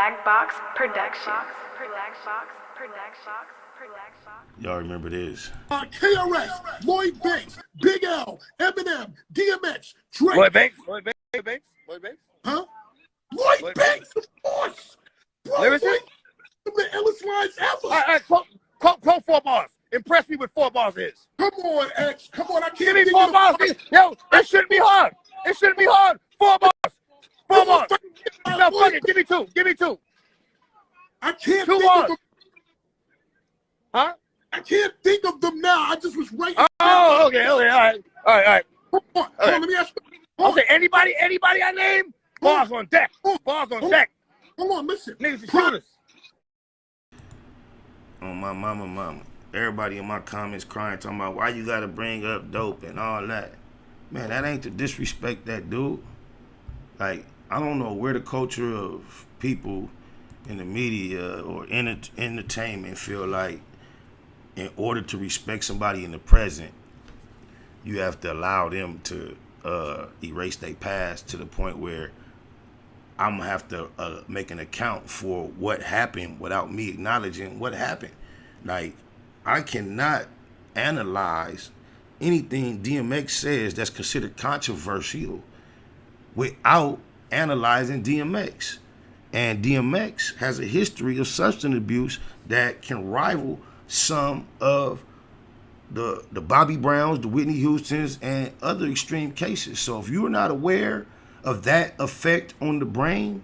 Black Box Productions. Y'all remember this? KRS, Lloyd Banks, Big L, Eminem, DMX, Drake. Lloyd Banks? Huh? Lloyd Banks, of course. Bro, Lyricist? Lloyd, the illest lines ever. All right, quote 4 bars. Impress me with 4 bars is. Come on, X. Come on, I can't Give me think 4 of bars. Yo, it shouldn't be hard. 4 bars. 4 bars. No, fuck it. Give me 2. I can't 2 think bars. of them. Huh? I can't think of them now. I just was writing. Oh, okay. All right. Come on, let me ask you. Okay, anybody I name? Bars on deck. Bars on deck. Hold on, listen. Niggas are shooters. On my mama. Everybody in my comments crying, talking about why you gotta bring up dope and all that. Man, that ain't to disrespect that dude. Like, I don't know where the culture of people in the media or entertainment feel like in order to respect somebody in the present, you have to allow them to erase their past to the point where I'm gonna have to make an account for what happened without me acknowledging what happened. Like, I cannot analyze anything DMX says that's considered controversial without analyzing DMX. And DMX has a history of substance abuse that can rival some of the Bobby Browns, the Whitney Houstons, and other extreme cases. So if you're not aware of that effect on the brain,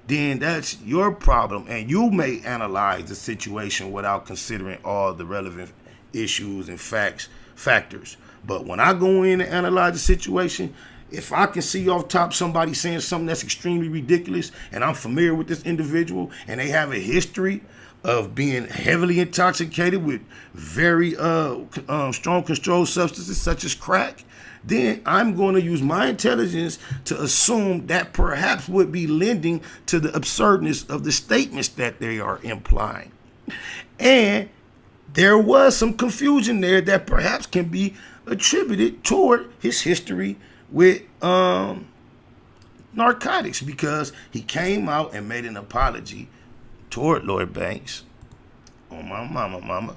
then that's your problem, and you may analyze the situation without considering all the relevant issues and factors. But when I go in and analyze the situation, if I can see off top somebody saying something that's extremely ridiculous, and I'm familiar with this individual, and they have a history of being heavily intoxicated with very strong controlled substances such as crack, then I'm going to use my intelligence to assume that perhaps would be lending to the absurdness of the statements that they are implying. And there was some confusion there that perhaps can be attributed toward his history with narcotics, because he came out and made an apology toward Lloyd Banks on my mama.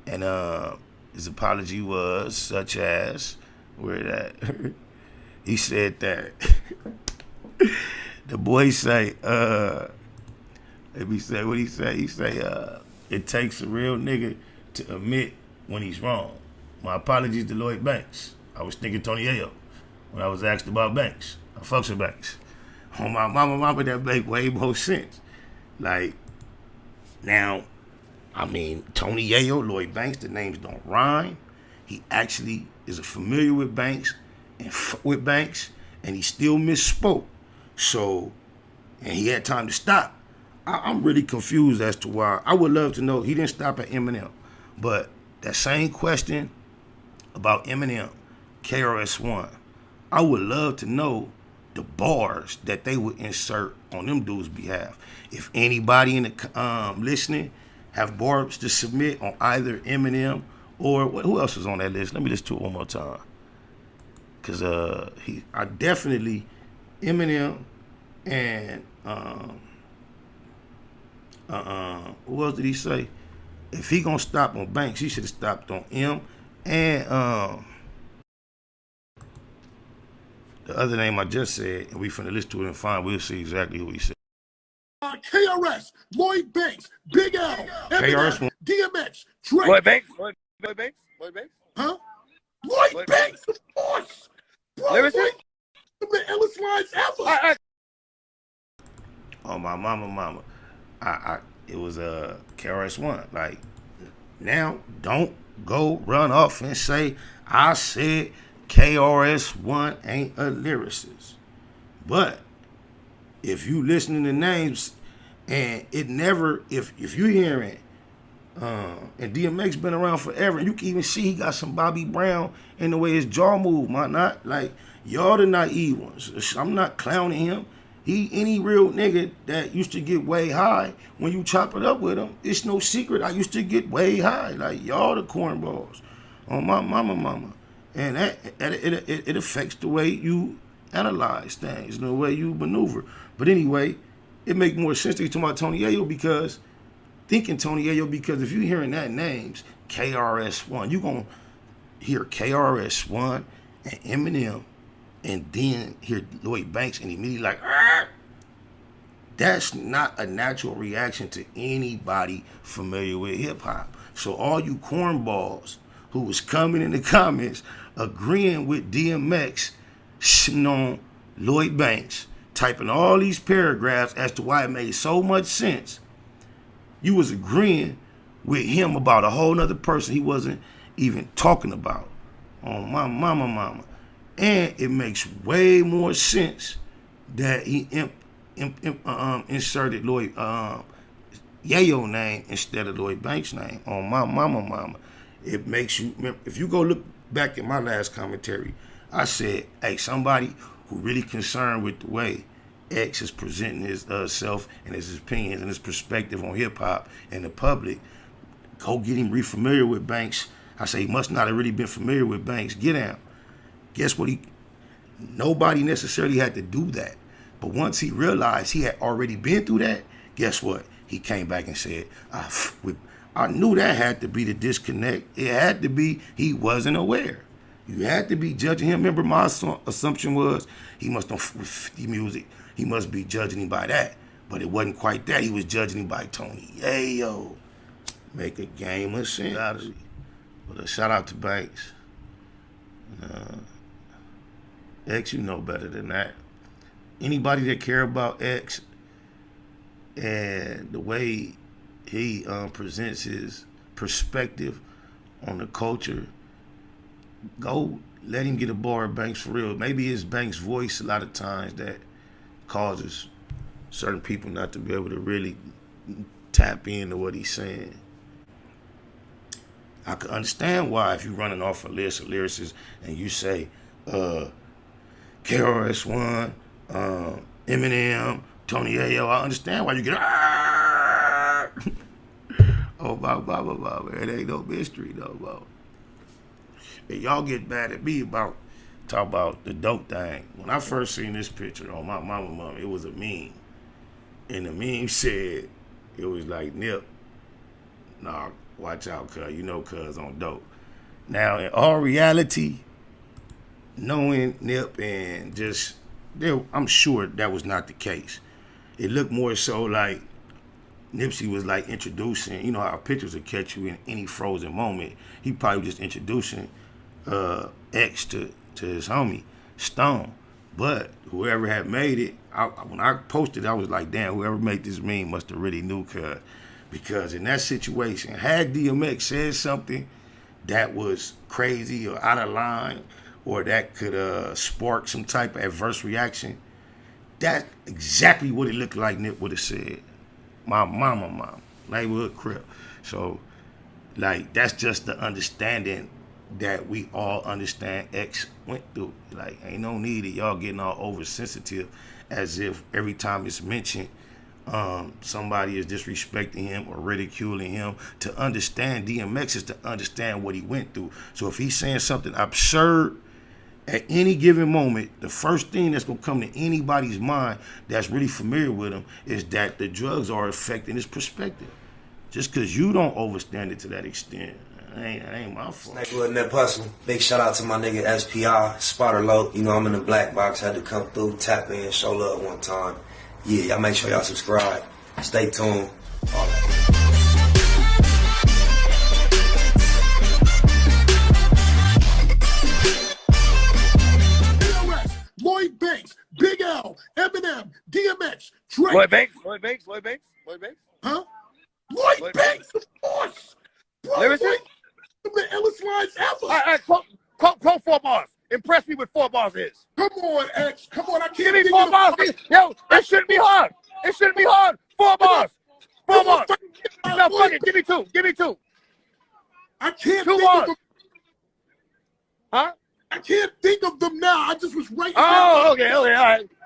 And his apology was such as, where that he said that the boy say let me say what he say. He say it takes a real nigga to admit when he's wrong. My apologies to Lloyd Banks. I was thinking Tony Yayo when I was asked about Banks. I fucks with Banks. On my mama, that make way more sense. Like, now, I mean, Tony Yayo, Lloyd Banks, the names don't rhyme. He actually is familiar with Banks and he still misspoke. So, and he had time to stop. I'm really confused as to why. I would love to know. He didn't stop at Eminem, but that same question about Eminem, KRS-One, I would love to know the bars that they would insert on them dudes' behalf. If anybody in the listening have bars to submit on either Eminem or who else was on that list? Let me listen to it one more time. Cause I definitely Eminem and who else did he say? If he gonna stop on Banks, he should have stopped on M and the other name I just said, and we finna listen to it and find. We'll see exactly who he said. KRS, Lloyd Banks, Big L, Eminem, DMX, Drake. Lloyd Banks? Huh? Lloyd Banks, of course. Bro, Lyricist? Lloyd, the illest lines ever. All right. Oh, my mama. It was KRS-One. Like, now don't go run off and say I said KRS-One ain't a lyricist. But if you listening to names and it never, if you hearing and DMX been around forever, and you can even see he got some Bobby Brown in the way his jaw move, might not. Like, y'all the naive ones. I'm not clowning him. Any real nigga that used to get way high, when you chop it up with him, it's no secret I used to get way high. Like, y'all the cornballs on my mama. And that it affects the way you analyze things, the way you maneuver. But anyway, it make more sense to you talking about Tony Yayo because if you're hearing that names, KRS-One, you're going to hear KRS-One and Eminem and then hear Lloyd Banks and immediately like, Arr! That's not a natural reaction to anybody familiar with hip hop. So all you cornballs who was coming in the comments agreeing with DMX, shitting on Lloyd Banks, typing all these paragraphs as to why it made so much sense, you was agreeing with him about a whole nother person he wasn't even talking about. Oh, my mama. And it makes way more sense that he inserted Lloyd YAYO name instead of Lloyd Banks' name. On my mama. It makes you, if you go look back at my last commentary, I said, hey, somebody who really concerned with the way X is presenting his self and his opinions and his perspective on hip hop and the public, go get him re-familiar with Banks. I say he must not have really been familiar with Banks. Get him. Guess what? Nobody necessarily had to do that. But once he realized he had already been through that, guess what? He came back and said, I knew that had to be the disconnect. It had to be he wasn't aware. You had to be judging him. Remember, my assumption was he must know 50 music. He must be judging him by that. But it wasn't quite that. He was judging him by Tony Yayo. Make a game of sense. But a shout out to Banks. X, you know better than that. Anybody that care about X and the way he presents his perspective on the culture, go let him get a bar of Banks for real. Maybe it's Banks' voice a lot of times that causes certain people not to be able to really tap into what he's saying. I could understand why if you're running off a list of lyricists and you say KRS-One, Eminem, Tony Yayo, I understand why you get oh, blah, blah, blah, blah. It ain't no mystery, though, bro. And y'all get mad at me talk about the dope thing. When I first seen this picture on my mama, it was a meme. And the meme said, it was like, Nip, nah, watch out, cuz, you know cuz on dope. Now, in all reality, knowing Nip and just, I'm sure that was not the case. It looked more so like Nipsey was like introducing, you know how pictures will catch you in any frozen moment. He probably was just introducing X to his homie, Stone. But whoever had made it, when I posted, I was like, damn, whoever made this meme must have really knew, cuz. Because in that situation, had DMX said something that was crazy or out of line, or that could spark some type of adverse reaction, that's exactly what it looked like Nip would have said. My mama, neighborhood crib. So, like, that's just the understanding that we all understand X went through. Like, ain't no need of y'all getting all oversensitive as if every time it's mentioned, somebody is disrespecting him or ridiculing him. To understand DMX is to understand what he went through. So if he's saying something absurd, at any given moment, the first thing that's going to come to anybody's mind that's really familiar with him is that the drugs are affecting his perspective. Just because you don't overstand it to that extent, it ain't my fault. Nigga, that hustle. Big shout out to my nigga SPI, Spotter Low. You know, I'm in the black box, had to come through, tap in, show love one time. Yeah, y'all make sure y'all subscribe. Stay tuned. All that. Lloyd Banks, Big L, Eminem, DMX, Drake. Lloyd Banks. Huh? Lloyd Banks, of course. Bro, Lyricist? Lloyd, the illest lines ever. All right, quote 4 bars. Impress me with 4 bars is. Come on, X. Come on, I can't Give me think 4 of bars. Yo, it shouldn't be hard. 4 bars. 4 bars. No, fuck it. Give me two. I can't 2 think bars. of them. Huh? I can't think of them now. I just was writing Oh, down. okay, all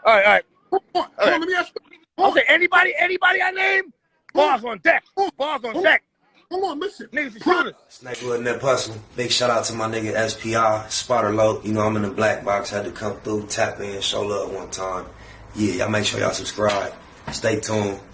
right. Hold on, let me ask you. Okay, anybody I name? Bars on deck. Bars on deck. Hold on, listen. Niggas is shooters. Nigga, that hustle. Big shout out to my nigga SPI, Spotter Low. You know, I'm in the black box, had to come through, tap in, show love one time. Yeah, y'all make sure y'all subscribe. Stay tuned.